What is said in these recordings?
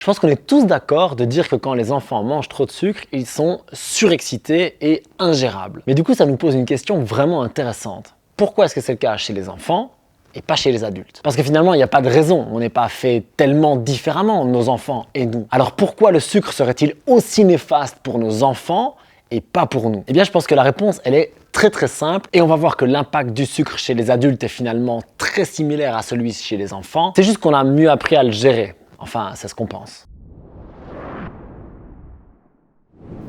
Je pense qu'on est tous d'accord de dire que quand les enfants mangent trop de sucre, ils sont surexcités et ingérables. Mais du coup, ça nous pose une question vraiment intéressante. Pourquoi est-ce que c'est le cas chez les enfants et pas chez les adultes? Parce que finalement, il n'y a pas de raison. On n'est pas fait tellement différemment, nos enfants et nous. Alors pourquoi le sucre serait-il aussi néfaste pour nos enfants et pas pour nous? Eh bien, je pense que la réponse, elle est très simple et on va voir que l'impact du sucre chez les adultes est finalement très similaire à celui chez les enfants. C'est juste qu'on a mieux appris à le gérer. Enfin, c'est ce qu'on pense.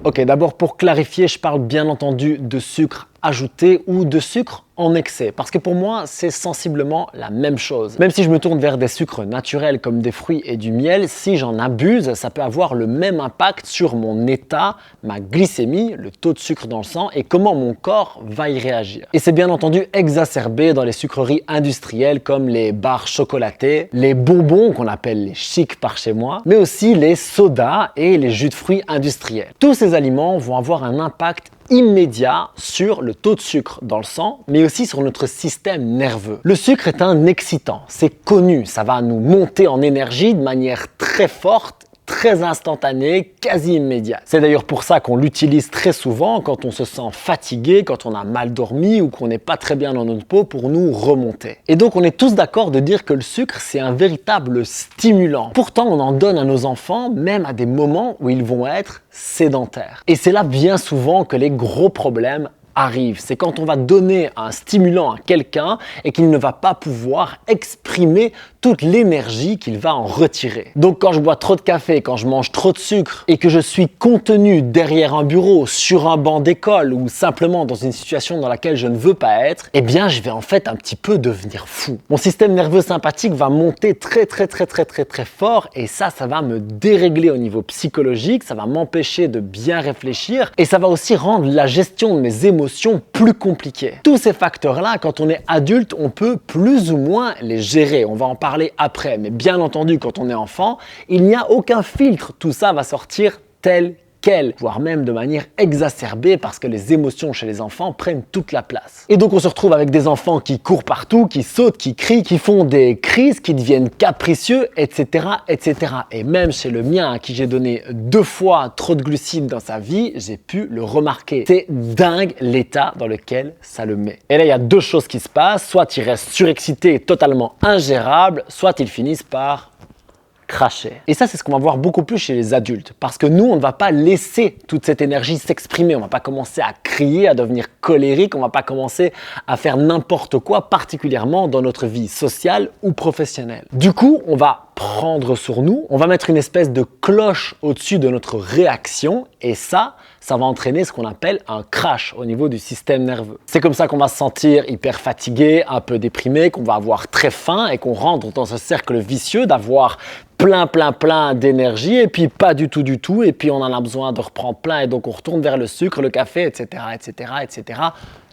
Ok, d'abord pour clarifier, je parle bien entendu de sucre ajouté ou de sucre en excès. Parce que pour moi, c'est sensiblement la même chose. Même si je me tourne vers des sucres naturels comme des fruits et du miel, si j'en abuse, ça peut avoir le même impact sur mon état, ma glycémie, le taux de sucre dans le sang et comment mon corps va y réagir. Et c'est bien entendu exacerbé dans les sucreries industrielles comme les barres chocolatées, les bonbons qu'on appelle les chics par chez moi, mais aussi les sodas et les jus de fruits industriels. Tous ces aliments vont avoir un impact immédiat sur le taux de sucre dans le sang, mais aussi sur notre système nerveux. Le sucre est un excitant, c'est connu, ça va nous monter en énergie de manière très forte, très instantanée, quasi immédiate. C'est d'ailleurs pour ça qu'on l'utilise très souvent quand on se sent fatigué, quand on a mal dormi ou qu'on n'est pas très bien dans notre peau pour nous remonter. Et donc on est tous d'accord de dire que le sucre c'est un véritable stimulant. Pourtant on en donne à nos enfants même à des moments où ils vont être sédentaires. Et c'est là bien souvent que les gros problèmes arrive. C'est quand on va donner un stimulant à quelqu'un et qu'il ne va pas pouvoir exprimer toute l'énergie qu'il va en retirer. Donc quand je bois trop de café, quand je mange trop de sucre et que je suis contenu derrière un bureau, sur un banc d'école ou simplement dans une situation dans laquelle je ne veux pas être, eh bien je vais en fait un petit peu devenir fou. Mon système nerveux sympathique va monter très fort et ça va me dérégler au niveau psychologique, ça va m'empêcher de bien réfléchir et ça va aussi rendre la gestion de mes émotions plus compliquées. Tous ces facteurs-là, quand on est adulte, on peut plus ou moins les gérer. On va en parler après, mais bien entendu, quand on est enfant, il n'y a aucun filtre. Tout ça va sortir tel quel, voire même de manière exacerbée parce que les émotions chez les enfants prennent toute la place. Et donc on se retrouve avec des enfants qui courent partout, qui sautent, qui crient, qui font des crises, qui deviennent capricieux, etc. Et même chez le mien à qui j'ai donné 2 fois trop de glucides dans sa vie, j'ai pu le remarquer. C'est dingue l'état dans lequel ça le met. Et là il y a 2 choses qui se passent, soit il reste surexcité et totalement ingérable, soit ils finissent par cracher. Et ça, c'est ce qu'on va voir beaucoup plus chez les adultes. Parce que nous, on ne va pas laisser toute cette énergie s'exprimer. On ne va pas commencer à crier, à devenir colérique. On ne va pas commencer à faire n'importe quoi, particulièrement dans notre vie sociale ou professionnelle. Du coup, on va prendre sur nous. On va mettre une espèce de cloche au-dessus de notre réaction. Et ça va entraîner ce qu'on appelle un crash au niveau du système nerveux. C'est comme ça qu'on va se sentir hyper fatigué, un peu déprimé, qu'on va avoir très faim et qu'on rentre dans ce cercle vicieux d'avoir plein d'énergie et puis pas du tout et puis on en a besoin de reprendre plein et donc on retourne vers le sucre, le café, etc.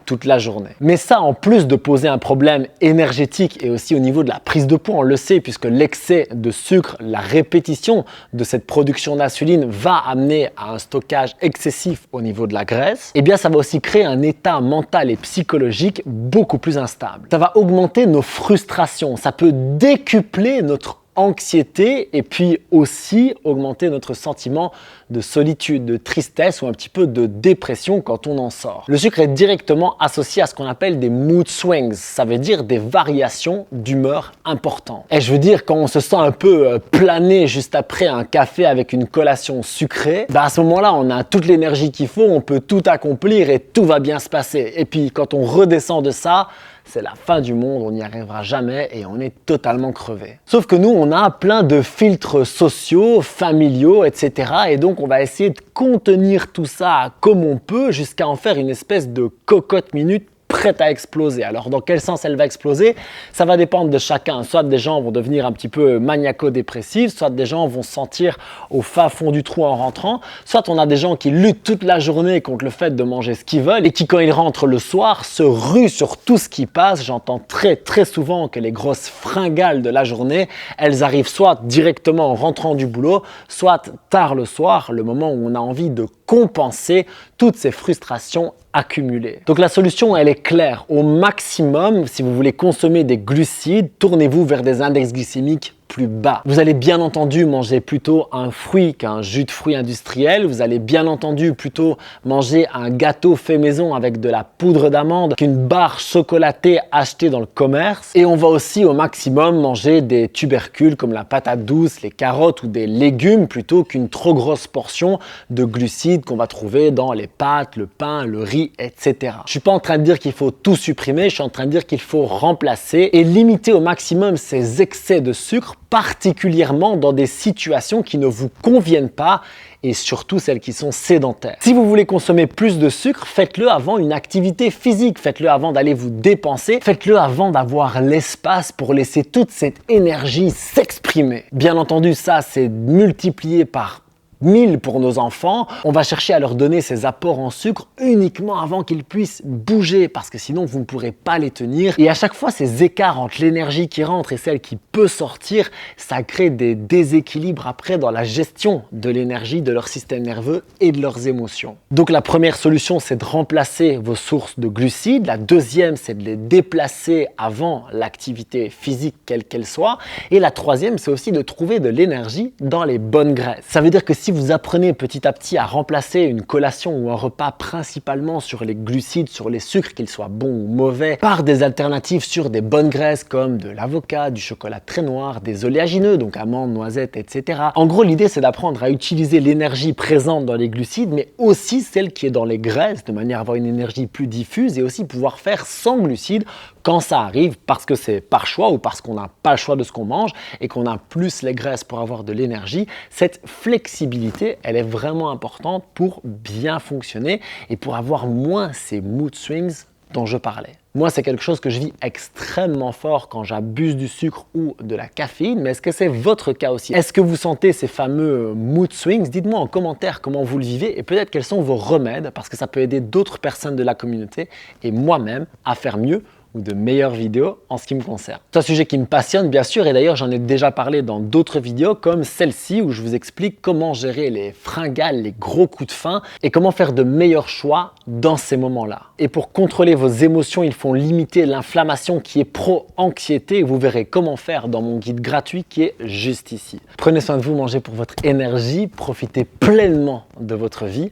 toute la journée. Mais ça, en plus de poser un problème énergétique et aussi au niveau de la prise de poids, on le sait puisque l'excès de sucre, la répétition de cette production d'insuline va amener à un stockage excessif au niveau de la graisse, eh bien ça va aussi créer un état mental et psychologique beaucoup plus instable. Ça va augmenter nos frustrations, ça peut décupler notre anxiété et puis aussi augmenter notre sentiment de solitude, de tristesse ou un petit peu de dépression quand on en sort. Le sucre est directement associé à ce qu'on appelle des mood swings, ça veut dire des variations d'humeur importantes. Et je veux dire, quand on se sent un peu plané juste après un café avec une collation sucrée, à ce moment-là, on a toute l'énergie qu'il faut, on peut tout accomplir et tout va bien se passer. Et puis quand on redescend de ça, c'est la fin du monde, on n'y arrivera jamais et on est totalement crevé. Sauf que nous, on a plein de filtres sociaux, familiaux, etc. Et donc, on va essayer de contenir tout ça comme on peut jusqu'à en faire une espèce de cocotte minute prête à exploser. Alors dans quel sens elle va exploser? Ça va dépendre de chacun. Soit des gens vont devenir un petit peu maniaco-dépressifs, soit des gens vont se sentir au fin fond du trou en rentrant, soit on a des gens qui luttent toute la journée contre le fait de manger ce qu'ils veulent et qui quand ils rentrent le soir se ruent sur tout ce qui passe. J'entends très souvent que les grosses fringales de la journée, elles arrivent soit directement en rentrant du boulot, soit tard le soir, le moment où on a envie de compenser toutes ces frustrations accumulées. Donc la solution, elle est claire. Au maximum, si vous voulez consommer des glucides, tournez-vous vers des index glycémiques plus plus bas. Vous allez bien entendu manger plutôt un fruit qu'un jus de fruits industriel. Vous allez bien entendu plutôt manger un gâteau fait maison avec de la poudre d'amande qu'une barre chocolatée achetée dans le commerce. Et on va aussi au maximum manger des tubercules comme la patate douce, les carottes ou des légumes plutôt qu'une trop grosse portion de glucides qu'on va trouver dans les pâtes, le pain, le riz, etc. Je suis pas en train de dire qu'il faut tout supprimer, je suis en train de dire qu'il faut remplacer et limiter au maximum ces excès de sucre, particulièrement dans des situations qui ne vous conviennent pas et surtout celles qui sont sédentaires. Si vous voulez consommer plus de sucre, faites-le avant une activité physique, faites-le avant d'aller vous dépenser, faites-le avant d'avoir l'espace pour laisser toute cette énergie s'exprimer. Bien entendu, ça c'est multiplié par 1000 pour nos enfants. On va chercher à leur donner ces apports en sucre uniquement avant qu'ils puissent bouger parce que sinon vous ne pourrez pas les tenir. Et à chaque fois, ces écarts entre l'énergie qui rentre et celle qui peut sortir, ça crée des déséquilibres après dans la gestion de l'énergie de leur système nerveux et de leurs émotions. Donc la première solution, c'est de remplacer vos sources de glucides. La deuxième, c'est de les déplacer avant l'activité physique quelle qu'elle soit. Et la troisième, c'est aussi de trouver de l'énergie dans les bonnes graisses. Ça veut dire que si vous apprenez petit à petit à remplacer une collation ou un repas principalement sur les glucides, sur les sucres, qu'ils soient bons ou mauvais, par des alternatives sur des bonnes graisses comme de l'avocat, du chocolat très noir, des oléagineux, donc amandes, noisettes, etc. En gros, l'idée, c'est d'apprendre à utiliser l'énergie présente dans les glucides, mais aussi celle qui est dans les graisses, de manière à avoir une énergie plus diffuse et aussi pouvoir faire sans glucides quand ça arrive, parce que c'est par choix ou parce qu'on n'a pas le choix de ce qu'on mange et qu'on a plus les graisses pour avoir de l'énergie. Cette flexibilité, elle est vraiment importante pour bien fonctionner et pour avoir moins ces mood swings dont je parlais. Moi, c'est quelque chose que je vis extrêmement fort quand j'abuse du sucre ou de la caféine, mais est-ce que c'est votre cas aussi? Est-ce que vous sentez ces fameux mood swings? Dites-moi en commentaire comment vous le vivez et peut-être quels sont vos remèdes parce que ça peut aider d'autres personnes de la communauté et moi-même à faire mieux ou de meilleures vidéos en ce qui me concerne. C'est un sujet qui me passionne bien sûr et d'ailleurs j'en ai déjà parlé dans d'autres vidéos comme celle-ci où je vous explique comment gérer les fringales, les gros coups de faim et comment faire de meilleurs choix dans ces moments-là. Et pour contrôler vos émotions, il faut limiter l'inflammation qui est pro-anxiété et vous verrez comment faire dans mon guide gratuit qui est juste ici. Prenez soin de vous, mangez pour votre énergie, profitez pleinement de votre vie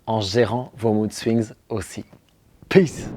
en gérant vos mood swings aussi. Peace!